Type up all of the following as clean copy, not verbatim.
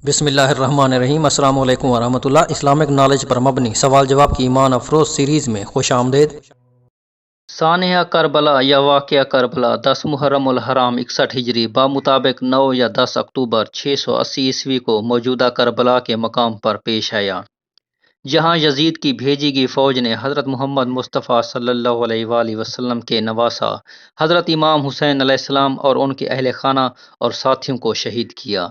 بسم اللہ الرحمن الرحیم۔ السلام علیکم ورحمۃ اللہ۔ اسلامک نالج پر مبنی سوال جواب کی ایمان افروز سیریز میں خوش آمدید۔ سانحہ کربلا یا واقعہ کربلا 10 محرم الحرام 61 ہجری بمطابق 9 یا 10 اکتوبر 680 عیسوی کو موجودہ کربلا کے مقام پر پیش آیا، جہاں یزید کی بھیجی گئی فوج نے حضرت محمد مصطفیٰ صلی اللہ علیہ وآلہ وسلم کے نواسا حضرت امام حسین علیہ السلام اور ان کے اہل خانہ اور ساتھیوں کو شہید کیا۔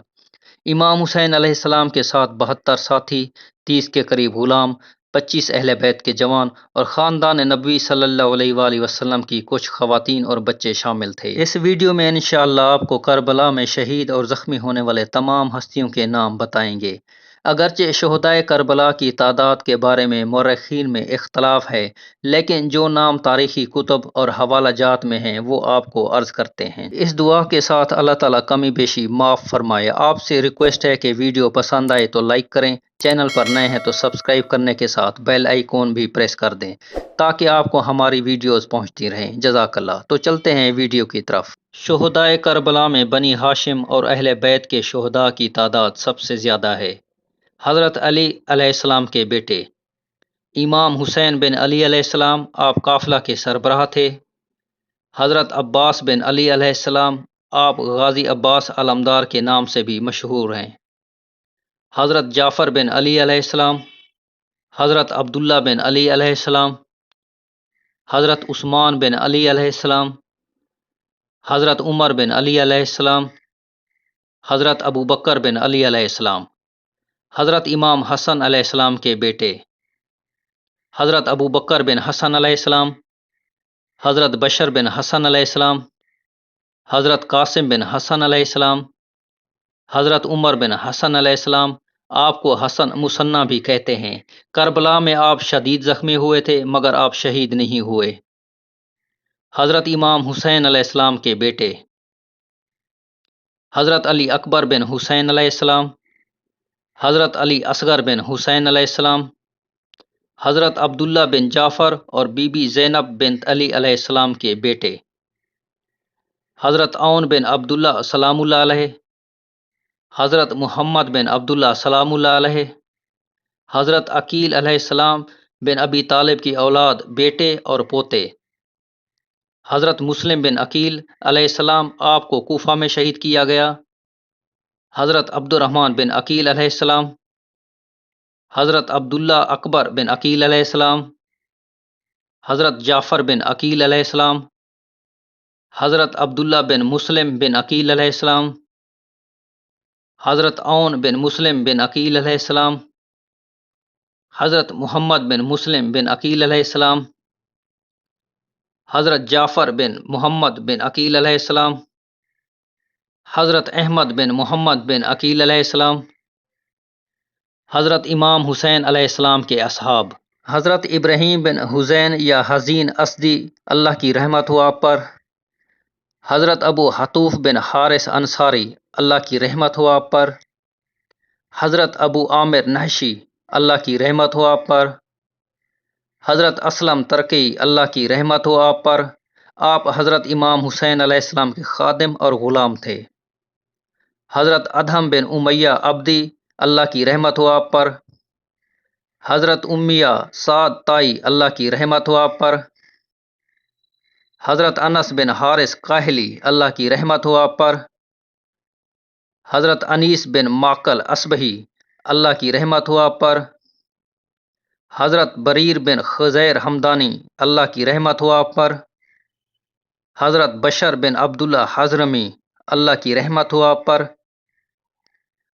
امام حسین علیہ السلام کے ساتھ 72 ساتھی، 30 کے قریب غلام، 25 اہل بیت کے جوان اور خاندان نبوی صلی اللہ علیہ وآلہ وسلم کی کچھ خواتین اور بچے شامل تھے۔ اس ویڈیو میں انشاءاللہ آپ کو کربلا میں شہید اور زخمی ہونے والے تمام ہستیوں کے نام بتائیں گے۔ اگرچہ شہدائے کربلا کی تعداد کے بارے میں مورخین میں اختلاف ہے، لیکن جو نام تاریخی کتب اور حوالہ جات میں ہیں وہ آپ کو عرض کرتے ہیں۔ اس دعا کے ساتھ اللہ تعالیٰ کمی بیشی معاف فرمائے۔ آپ سے ریکویسٹ ہے کہ ویڈیو پسند آئے تو لائک کریں، چینل پر نئے ہیں تو سبسکرائب کرنے کے ساتھ بیل آئیکن بھی پریس کر دیں تاکہ آپ کو ہماری ویڈیوز پہنچتی رہیں۔ جزاک اللہ۔ تو چلتے ہیں ویڈیو کی طرف۔ شہدائے کربلا میں بنی ہاشم اور اہل بیت کے شہداء کی تعداد سب سے زیادہ ہے۔ حضرت علی علیہ السلام کے بیٹے امام حسین بن علی علیہ السلام، آپ قافلہ کے سربراہ تھے۔ حضرت عباس بن علی علیہ السلام، آپ غازی عباس علمدار کے نام سے بھی مشہور ہیں۔ حضرت جعفر بن علی علیہ السلام، حضرت عبداللہ بن علی علیہ السلام، حضرت عثمان بن علی علیہ السلام، حضرت عمر بن علی علیہ السلام، حضرت ابو بکر بن علی علیہ السلام، حضرت امام حسن علیہ السلام کے بیٹے حضرت ابو بکر بن حسن علیہ السلام، حضرت بشر بن حسن علیہ السلام، حضرت قاسم بن حسن علیہ السلام، حضرت عمر بن حسن علیہ السلام، آپ کو حسن مثنیٰ بھی کہتے ہیں۔ کربلا میں آپ شدید زخمی ہوئے تھے مگر آپ شہید نہیں ہوئے۔ حضرت امام حسین علیہ السلام کے بیٹے حضرت علی اکبر بن حسین علیہ السلام، حضرت علی اصغر بن حسین علیہ السلام، حضرت عبداللہ بن جعفر اور بی بی زینب بنت علی علیہ السلام کے بیٹے حضرت عون بن عبداللہ سلام اللہ علیہ، حضرت محمد بن عبداللہ سلام اللہ علیہ، حضرت عقیل علیہ السلام بن ابی طالب کی اولاد بیٹے اور پوتے حضرت مسلم بن عقیل علیہ السلام، آپ کو کوفہ میں شہید کیا گیا۔ حضرت عبد الرحمن بن عقیل علیہ السلام، حضرت عبداللہ اکبر بن عقیل علیہ السلام، حضرت جعفر بن عقیل علیہ السلام، حضرت عبداللہ بن مسلم بن عقیل علیہ السلام، حضرت عون بن مسلم بن عقیل علیہ السلام، حضرت محمد بن مسلم بن عقیل علیہ السلام، حضرت جعفر بن محمد بن عقیل علیہ السلام، حضرت احمد بن محمد بن عقیل علیہ السلام، حضرت امام حسین علیہ السلام کے اصحاب حضرت ابراہیم بن حسین یا حزین اسدی، اللہ کی رحمت ہو آپ پر، حضرت ابو حطوف بن حارث انصاری، اللہ کی رحمت ہو آپ پر، حضرت ابو عامر نحشی، اللہ کی رحمت ہو آپ پر، حضرت اسلم ترکی، اللہ کی رحمت ہو آپ پر۔ آپ حضرت امام حسین علیہ السلام کے خادم اور غلام تھے۔ حضرت ادہم بن امیہ عبدی، اللہ کی رحمت ہو آپ پر۔ حضرت امیہ سعد تائی، اللہ کی رحمت ہو آپ پر۔ حضرت انس بن حارث کاہلی، اللہ کی رحمت ہو آپ پر۔ حضرت انیس بن معقل اصبہی، اللہ کی رحمت ہو آپ پر۔ حضرت بریر بن خزیر حمدانی، اللہ کی رحمت ہو آپ پر۔ حضرت بشر بن عبداللہ حضرمی، اللہ کی رحمت ہو آپ پر۔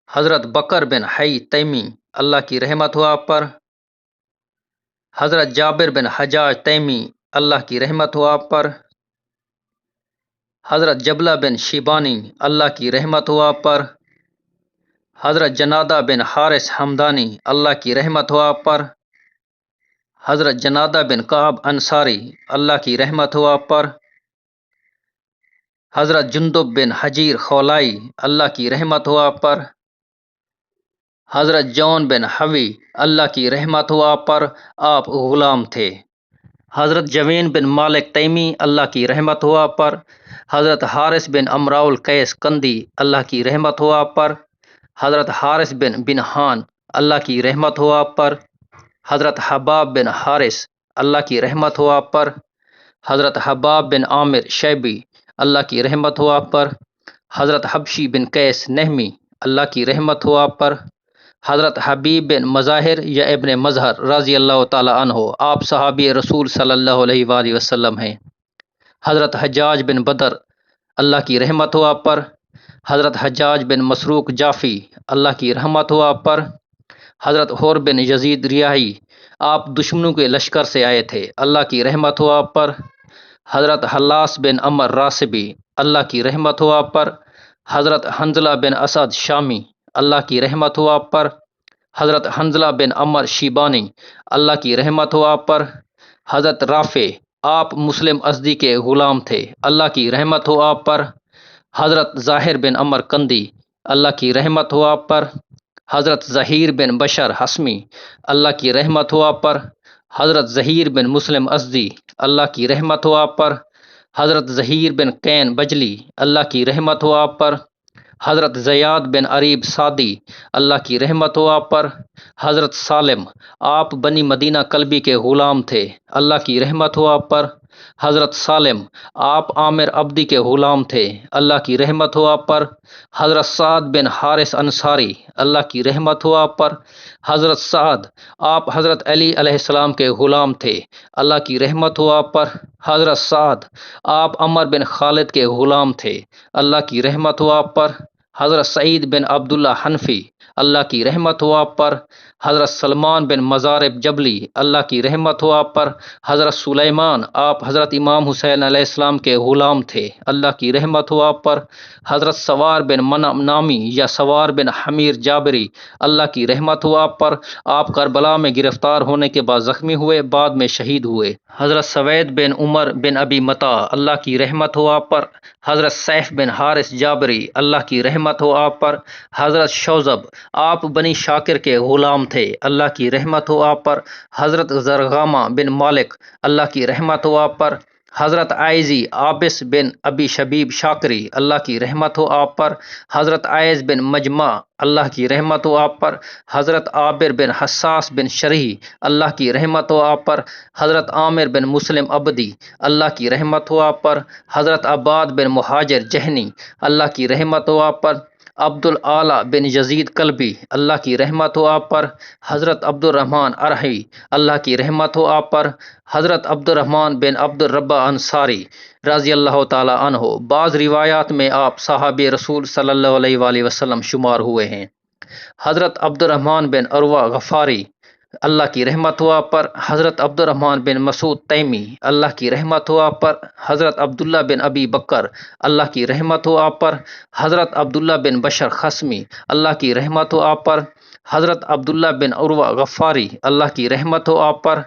حضرت بکر بن حی تیمی، اللہ کی رحمت ہو آپ پر۔ حضرت جابر بن حجاج تیمی، اللہ کی رحمت ہو آپ پر۔ حضرت جبلہ بن شیبانی، اللہ کی رحمت ہو آپ پر۔ حضرت جنادہ بن حارث حمدانی، اللہ کی رحمت ہو آپ پر۔ حضرت جنادہ بن کعب انصاری، اللہ کی رحمت ہو آپ پر۔ حضرت جندب بن حجیر خولائی، اللہ کی رحمت ہو آپ پر۔ حضرت جون بن حوی، اللہ کی رحمت ہو آپ پر، آپ غلام تھے۔ حضرت جوین بن مالک تیمی، اللہ کی رحمت ہو آپ پر۔ حضرت حارث بن امراء القیس کندی، اللہ کی رحمت ہو آپ پر۔ حضرت حارث بن بنہان اللہ کی رحمت ہو آپ پر، حضرت حباب بن حارث اللہ کی رحمت ہو آپ پر، حضرت حباب بن عامر شیبی اللہ کی رحمت ہو آپ پر، حضرت حبشی بن قیس نہمی اللہ کی رحمت ہو آپ پر، حضرت حبیب بن مظاہر یا ابن مظہر رضی اللہ تعالی عنہ آپ صحابی رسول صلی اللہ علیہ وآلہ وسلم ہیں، حضرت حجاج بن بدر اللہ کی رحمت ہو آپ پر، حضرت حجاج بن مسروق جعفی اللہ کی رحمت ہو آپ پر، حضرت حور بن یزید ریاحی آپ دشمنوں کے لشکر سے آئے تھے اللہ کی رحمت ہو آپ پر، حضرت حلاس بن عمر راسبی اللہ کی رحمت ہو آپ پر، حضرت حنزلہ بن اسد شامی اللہ کی رحمت ہو آپ پر، حضرت حنزلہ بن عمر شیبانی اللہ کی رحمت ہو آپ پر، حضرت رافع آپ مسلم ازدی کے غلام تھے اللہ کی رحمت ہو آپ پر، حضرت ظاہر بن عمر کندی اللہ کی رحمت ہو آپ پر، حضرت ظہیر بن بشر حسمی اللہ کی رحمت ہو آپ پر، حضرت ظہیر بن مسلم ازدی اللہ کی رحمت ہو آپ پر، حضرت ظہیر بن قین بجلی اللہ کی رحمت ہو آپ پر، حضرت زیاد بن عریب سعدی اللہ کی رحمت ہو آپ پر، حضرت سالم آپ بنی مدینہ کلبی کے غلام تھے اللہ کی رحمت ہو آپ پر، حضرت سالم آپ عامر عبدی کے غلام تھے اللہ کی رحمت ہو آپ پر، حضرت سعد بن حارث انصاری اللہ کی رحمت ہو آپ پر، حضرت سعد آپ حضرت علی علیہ السلام کے غلام تھے اللہ کی رحمت ہو آپ پر، حضرت سعد آپ عمر بن خالد کے غلام تھے اللہ کی رحمت ہو آپ پر، حضرت سعید بن عبداللہ حنفی اللہ کی رحمت ہو آپ پر، حضرت سلمان بن مزارب جبلی اللہ کی رحمت ہو آپ پر، حضرت سلیمان آپ حضرت امام حسین علیہ السلام کے غلام تھے اللہ کی رحمت ہو آپ پر، حضرت سوار بن منم نامی یا سوار بن حمیر جابری اللہ کی رحمت ہو آپ پر، آپ کربلا میں گرفتار ہونے کے بعد زخمی ہوئے، بعد میں شہید ہوئے، حضرت سوید بن عمر بن ابی متا اللہ کی رحمت ہو آپ پر، حضرت سیف بن حارث جابری اللہ کی رحمت ہو آپ پر، حضرت شوزب آپ بنی شاکر کے غلام تھے اللہ کی رحمت ہو آپ پر، حضرت زرغامہ بن مالک اللہ کی رحمت ہو آپ پر، حضرت عائزی عابس بن ابی شبیب شاکری اللہ کی رحمت ہو آپ پر، حضرت عائز بن مجمع اللہ کی رحمت ہو آپ پر، حضرت عابر بن حساس بن شرحی اللہ کی رحمت ہو آپ پر، حضرت عامر بن مسلم عبدی اللہ کی رحمت ہو آپ پر، حضرت عباد بن مہاجر جہنی اللہ کی رحمت ہو آپ پر، عبد الاعلیٰ بن یزید کلبی اللہ کی رحمت ہو آپ پر، حضرت عبد الرحمن ارحی اللہ کی رحمت ہو آپ پر، حضرت عبد الرحمن بن عبد الربہ انصاری رضی اللہ تعالی عنہ بعض روایات میں آپ صحابی رسول صلی اللہ علیہ وآلہ وسلم شمار ہوئے ہیں، حضرت عبد الرحمن بن عروہ غفاری اللہ کی رحمت ہو آپ پر، حضرت عبد الرحمن بن مسعود تیمی اللہ کی رحمت ہو آپ پر، حضرت عبداللہ بن ابی بکر اللہ کی رحمت ہو آپ پر، حضرت عبداللہ بن بشر خصمی اللہ کی رحمت ہو آپ پر، حضرت عبداللہ بن عروہ غفاری اللہ کی رحمت ہو آپ پر،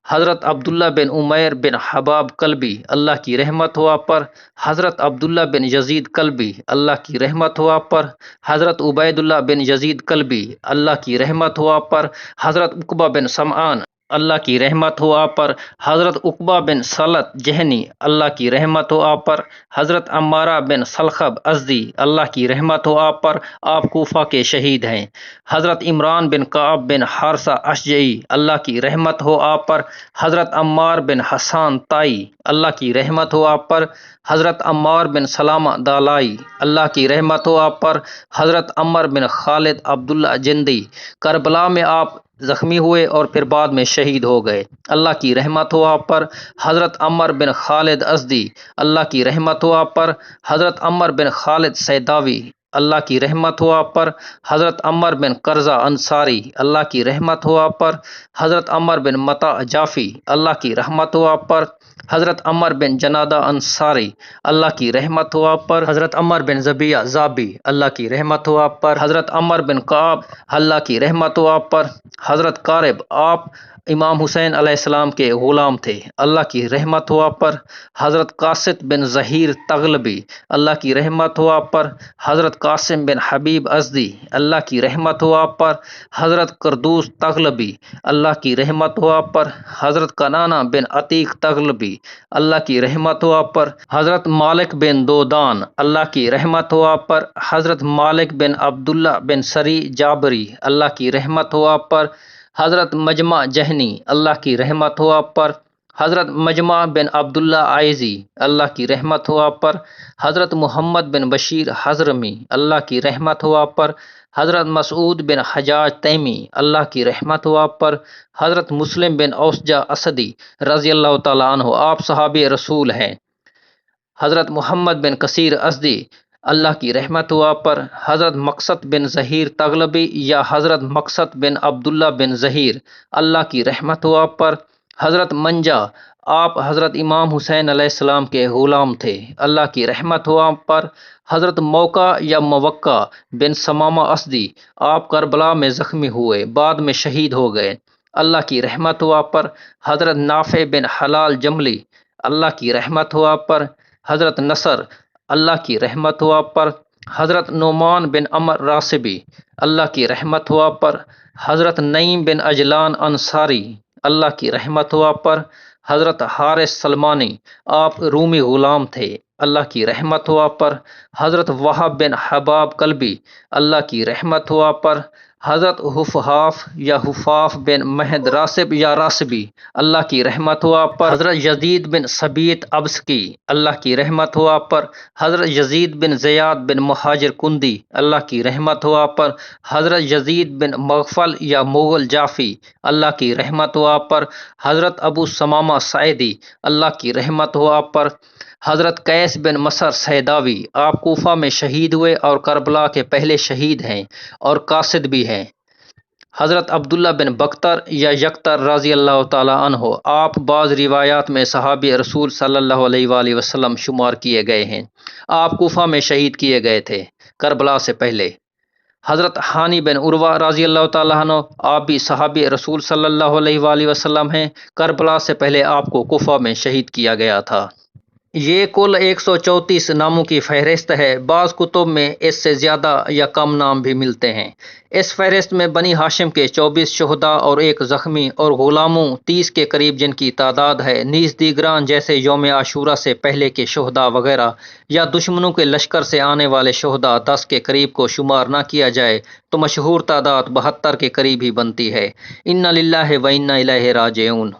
حضرت عبداللہ بن عمیر بن حباب کلبی اللہ کی رحمت ہو آپ پر، حضرت عبداللہ بن یزید کلبی اللہ کی رحمت ہو آپ پر، حضرت عبید اللہ بن یزید کلبی اللہ کی رحمت ہو آپ پر، حضرت عقبہ بن سمعان اللہ کی رحمت ہو آپ پر، حضرت عقبہ بن سلط جہنی اللہ کی رحمت ہو آپ پر، حضرت عمارہ بن سلخب ازدی اللہ کی رحمت ہو آپ پر، آپ کوفہ کے شہید ہیں، حضرت عمران بن کعب بن حارثہ اشجعی اللہ کی رحمت ہو آپ پر، حضرت عمار بن حسان طائی اللہ کی رحمت ہو آپ پر، حضرت عمار بن سلامہ دالائی اللہ کی رحمت ہو آپ پر، حضرت عمر بن خالد عبداللہ جندی کربلا میں آپ زخمی ہوئے اور پھر بعد میں شہید ہو گئے اللہ کی رحمت ہو آپ پر، حضرت عمر بن خالد ازدی اللہ کی رحمت ہو آپ پر، حضرت عمر بن خالد سیداوی اللہ کی رحمت ہو آپ پر، حضرت عمر بن قرظہ انصاری اللہ کی رحمت ہو آپ پر، حضرت عمر بن متا جعفی اللہ کی رحمت ہو آپ پر، حضرت عمر بن جنادہ انصاری اللہ کی رحمت ہو آپ پر، حضرت عمر بن زبیہ زابی اللہ کی رحمت ہو آپ پر، حضرت عمر بن کعب اللہ کی رحمت ہو آپ پر، حضرت قارب آپ امام حسین علیہ السلام کے غلام تھے اللہ کی رحمت ہو آپ پر، حضرت قاسط بن ظہیر تغلبی اللہ کی رحمت ہو آپ پر، حضرت حضرت قاسم بن حبیب ازدی اللہ کی رحمت ہو آپ پر، حضرت قردوس تغلبی اللہ کی رحمت ہو آپ پر، حضرت کنانہ بن عتیق تغلبی اللہ کی رحمت ہو آپ پر، حضرت مالک بن دودان اللہ کی رحمت ہو آپ پر، حضرت مالک بن عبداللہ بن سری جابری اللہ کی رحمت ہو آپ پر، حضرت مجمع جہنی اللہ کی رحمت ہو آپ پر، حضرت مجمع بن عبداللہ عائزی اللہ کی رحمت ہو آپ پر، حضرت محمد بن بشیر حضرمی اللہ کی رحمت ہو آپ پر، حضرت مسعود بن حجاج تیمی اللہ کی رحمت ہو آپ پر، حضرت مسلم بن اوسجہ اسدی رضی اللہ تعالیٰ عنہ آپ صحابی رسول ہیں، حضرت محمد بن کثیر ازدی اللہ کی رحمت ہو آپ پر، حضرت مقصد بن ظہیر تغلبی یا حضرت مقصد بن عبداللہ بن ظہیر اللہ کی رحمت ہو آپ پر، حضرت منجا آپ حضرت امام حسین علیہ السلام کے غلام تھے اللہ کی رحمت ہو آپ پر، حضرت موقع یا موقع بن ثمامہ اسدی آپ کربلا میں زخمی ہوئے بعد میں شہید ہو گئے اللہ کی رحمت ہو آپ پر، حضرت نافع بن حلال جملی اللہ کی رحمت ہو آپ پر، حضرت نصر اللہ کی رحمت ہو آپ پر، حضرت نعمان بن عمر راسبی اللہ کی رحمت ہو آپ پر، حضرت نعیم بن اجلان انصاری اللہ کی رحمت ہو آپ پر، حضرت حارث سلمانی آپ رومی غلام تھے اللہ کی رحمت ہو آپ پر، حضرت وہب بن حباب قلبی اللہ کی رحمت ہو آپ پر، حضرت حفاف یا حفاف بن مہد راسب یا راسبی اللہ کی رحمت ہو آپ پر، حضرت یزید بن ثبیت ابسکی اللہ کی رحمت ہو آپ پر، حضرت یزید بن زیاد بن مہاجر کندی اللہ کی رحمت ہو آپ پر، حضرت یزید بن مغفل یا مغل جعفی اللہ کی رحمت ہو آپ پر، حضرت ابو ثمامہ سعیدی اللہ کی رحمت ہو آپ پر، حضرت قیس بن مصر سیداوی آپ کوفہ میں شہید ہوئے اور کربلا کے پہلے شہید ہیں اور قاصد بھی ہیں، حضرت عبداللہ بن بختر یا یکتر رضی اللہ تعالیٰ عنہ آپ بعض روایات میں صحابی رسول صلی اللہ علیہ وآلہ وسلم شمار کیے گئے ہیں، آپ کوفہ میں شہید کیے گئے تھے کربلا سے پہلے، حضرت حانی بن عروہ رضی اللہ تعالیٰ عنہ آپ بھی صحابی رسول صلی اللہ علیہ وآلہ وسلم ہیں، کربلا سے پہلے آپ کو کوفہ میں شہید کیا گیا تھا۔ یہ کل 134 ناموں کی فہرست ہے، بعض کتب میں اس سے زیادہ یا کم نام بھی ملتے ہیں۔ اس فہرست میں بنی ہاشم کے 24 شہداء اور ایک زخمی اور غلاموں 30 کے قریب جن کی تعداد ہے، نیز دیگران جیسے یوم عاشورہ سے پہلے کے شہداء وغیرہ یا دشمنوں کے لشکر سے آنے والے شہداء 10 کے قریب کو شمار نہ کیا جائے تو مشہور تعداد 72 کے قریب ہی بنتی ہے۔ انا للہ و انا الیہ راجعون۔